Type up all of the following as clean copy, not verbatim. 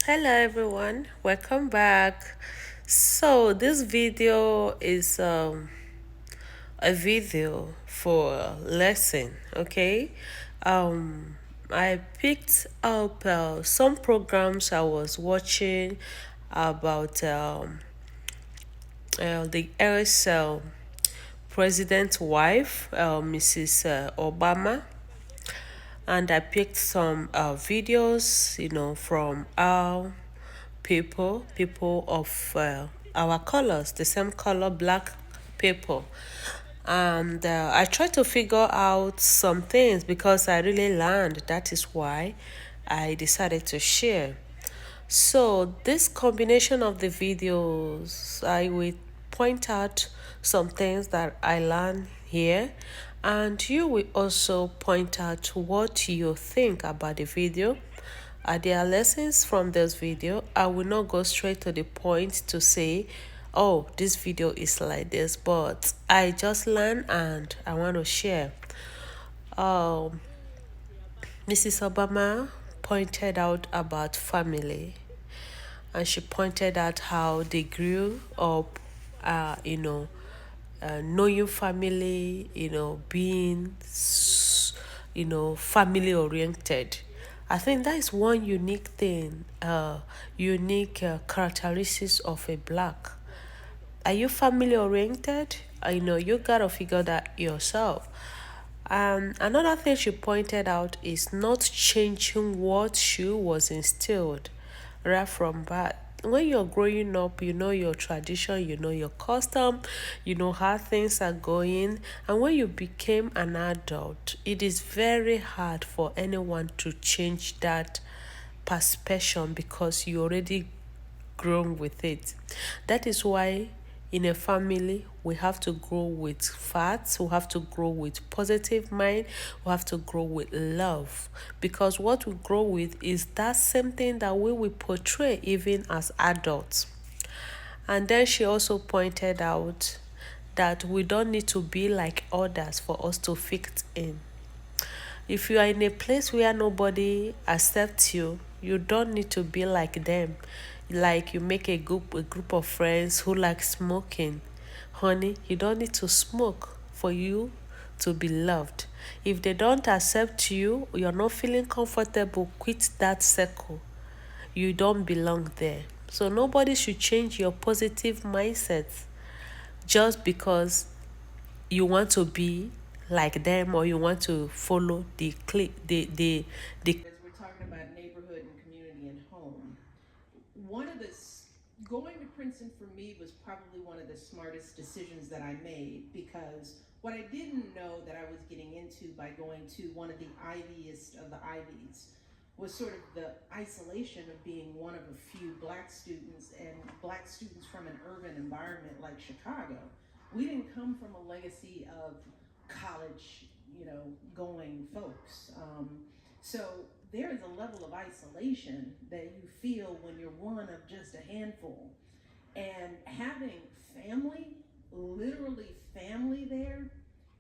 Hello everyone, welcome back. So this video is a video for lesson, okay? Um I picked up some programs I was watching about the US president's wife, Mrs. Obama, and I picked some videos, from our people of our colors, the same color, black people. And I tried to figure out some things because I really learned. That is why I decided to share. So, this combination of the videos, I will point out some things that I learned here, and you will also point out what you think about the video. Are there lessons from this video? I will not go straight to the point to say, oh, this video is like this, but I just learned and I want to share. Um, Mrs. Obama pointed out about family, and she pointed out how they grew up, knowing family, being, family oriented. I think that is one unique thing, unique characteristics of a black. Are you family oriented? I know you gotta figure that yourself. Another thing she pointed out is not changing what she was instilled right from birth. When you're growing up, you know your tradition, you know your custom, you know how things are going. And when you became an adult, it is very hard for anyone to change that perception because you already grown with it. That is why in a family we have to grow with facts, we have to grow with positive mind, we have to grow with love. Because what we grow with is that same thing that we will portray even as adults. And then she also pointed out that we don't need to be like others for us to fit in. If you are in a place where nobody accepts you, you don't need to be like them. Like you make a group of friends who like smoking. Honey, you don't need to smoke for you to be loved. If they don't accept you, you're not feeling comfortable, quit that circle. You don't belong there. So nobody should change your positive mindset just because you want to be like them or you want to follow the click the As we're talking about neighborhood and community and home, one of the going to Princeton for me was probably one of the smartest decisions that I made, because what I didn't know that I was getting into by going to one of the Iviest of the Ivies was sort of the isolation of being one of a few black students, and black students from an urban environment like Chicago. We didn't come from a legacy of college, going folks. So there is a level of isolation that you feel when you're one of just a handful. And having family, literally family there,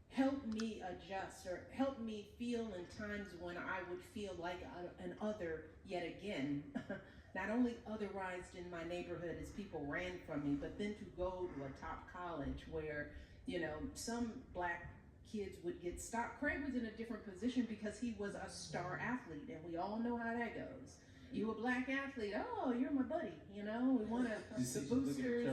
helped me adjust, or helped me feel in times when I would feel like an other yet again. Not only otherized in my neighborhood as people ran from me, but then to go to a top college where, some black kids would get stopped. Craig was in a different position because he was a star athlete, and we all know how that goes. You a black athlete? Oh, you're my buddy. We want the boosters.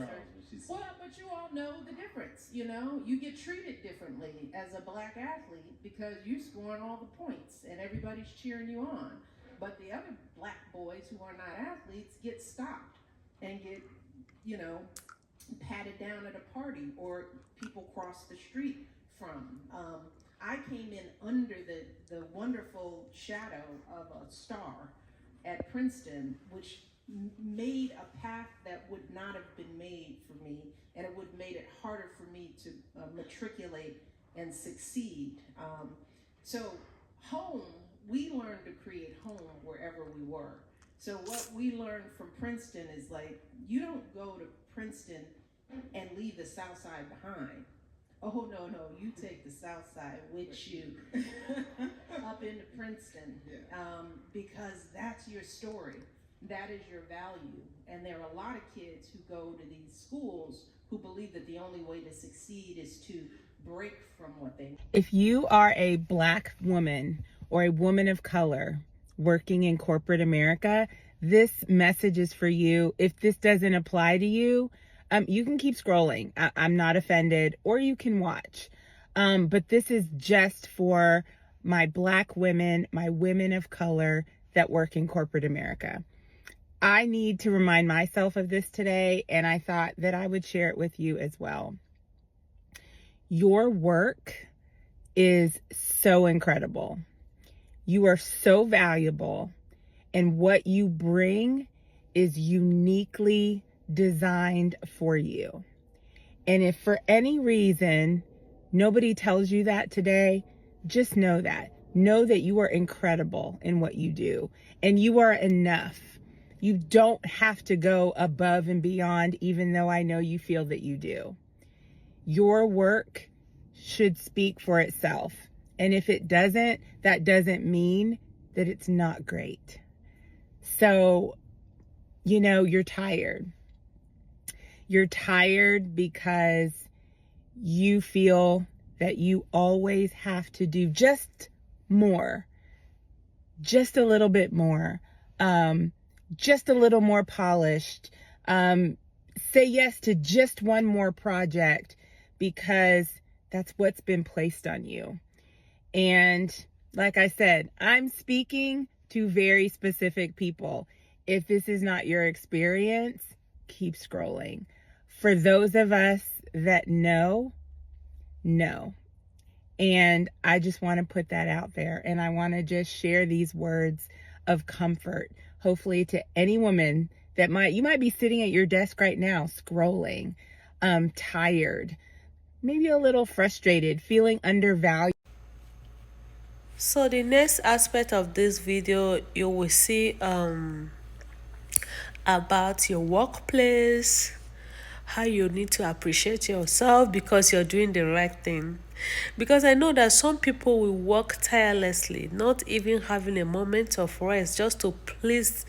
Well, but you all know the difference. You get treated differently as a black athlete because you scoring all the points and everybody's cheering you on. But the other black boys who are not athletes get stopped and get, you know, patted down at a party, or people cross the street from. I came in under the wonderful shadow of a star at Princeton, which made a path that would not have been made for me, and it would have made it harder for me to matriculate and succeed. So, home, we learned to create home wherever we were. So, what we learned from Princeton is like, you don't go to Princeton and leave the South Side behind. Oh, no, no, you take the South Side with you up into Princeton, because that's your story. That is your value. And there are a lot of kids who go to these schools who believe that the only way to succeed is to break from what they. If you are a Black woman or a woman of color working in corporate America, this message is for you. If this doesn't apply to you, you can keep scrolling. I'm not offended, or you can watch. But this is just for my Black women, my women of color that work in corporate America. I need to remind myself of this today, and I thought that I would share it with you as well. Your work is so incredible. You are so valuable, and what you bring is uniquely designed for you. And if for any reason nobody tells you that today, just know that. Know that you are incredible in what you do, and you are enough. You don't have to go above and beyond, even though I know you feel that you do. Your work should speak for itself. And if it doesn't, that doesn't mean that it's not great. So, you're tired. You're tired because you feel that you always have to do just more, just a little bit more, just a little more polished. Say yes to just one more project because that's what's been placed on you. And like I said, I'm speaking to very specific people. If this is not your experience, keep scrolling. For those of us that know. And I just want to put that out there. And I want to just share these words of comfort, hopefully to any woman that you might be sitting at your desk right now, scrolling, tired, maybe a little frustrated, feeling undervalued. So the next aspect of this video, you will see about your workplace, how you need to appreciate yourself because you're doing the right thing. Because I know that some people will work tirelessly, not even having a moment of rest, just to please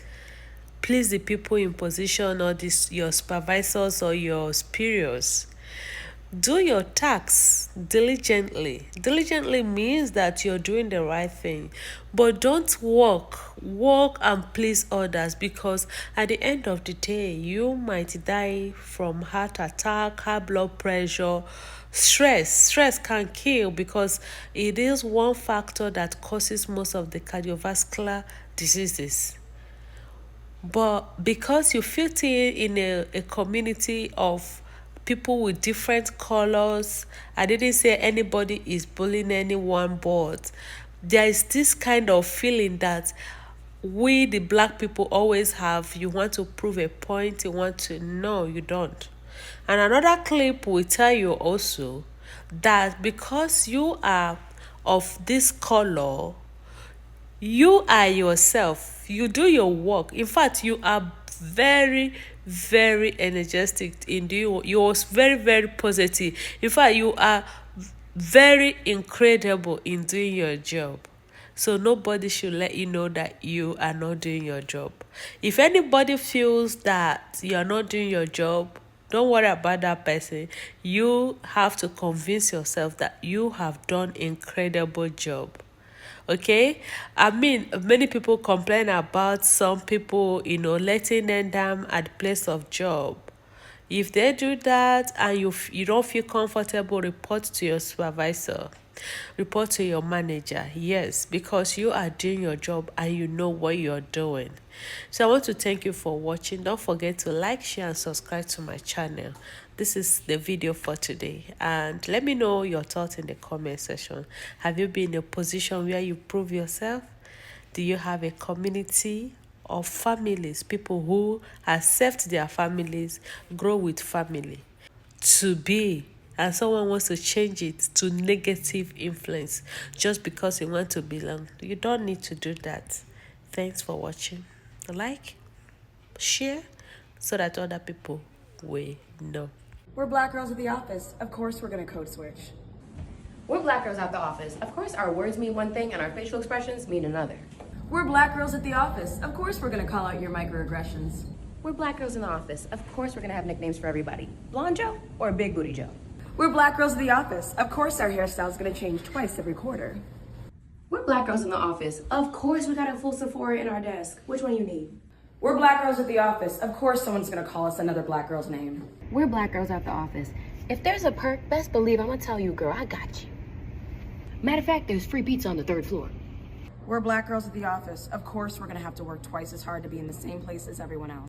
the people in position, or your supervisors or your superiors. Do your tasks diligently. Diligently means that you're doing the right thing. But don't work and please others, because at the end of the day, you might die from heart attack, high blood pressure, stress. Stress can kill because it is one factor that causes most of the cardiovascular diseases. But because you fit in a community of people with different colors, I didn't say anybody is bullying anyone, but there is this kind of feeling that we, the Black people, always have. You want to prove a point, you want to. No, you don't. And another clip will tell you also that because you are of this color, you are yourself, you do your work. In fact, you are very, very energetic in doing. You're very, very positive. In fact, you are very incredible in doing your job. So nobody should let you know that you are not doing your job. If anybody feels that you are not doing your job, don't worry about that person. You have to convince yourself that you have done incredible job. Okay, I mean, many people complain about some people, letting them down at the place of job. If they do that and you don't feel comfortable, report to your supervisor, report to your manager. Yes, because you are doing your job and you know what you're doing. So I want to thank you for watching. Don't forget to like, share, and subscribe to my channel. This is the video for today, and let me know your thoughts in the comment section. Have you been in a position where you prove yourself? Do you have a community of families, people who accept their families, grow with family to be, and someone wants to change it to negative influence just because you want to belong? You don't need to do that. Thanks for watching. Like, share, so that other people will know. We're black girls at the office. Of course we're gonna code switch. We're black girls at the office. Of course, our words mean one thing and our facial expressions mean another. We're black girls at the office. Of course we're gonna call out your microaggressions. We're black girls in the office. Of course, we're gonna have nicknames for everybody. Blonde Joe or Big Booty Joe? We're black girls at the office. Of course our hairstyle's gonna change twice every quarter. We're black girls in the office. Of course, we got a full Sephora in our desk. Which one you need? We're black girls at the office. Of course someone's gonna call us another black girl's name. We're black girls at the office. If there's a perk, best believe I'm gonna tell you, girl, I got you. Matter of fact, there's free pizza on the 3rd floor. We're black girls at the office. Of course we're gonna have to work twice as hard to be in the same place as everyone else.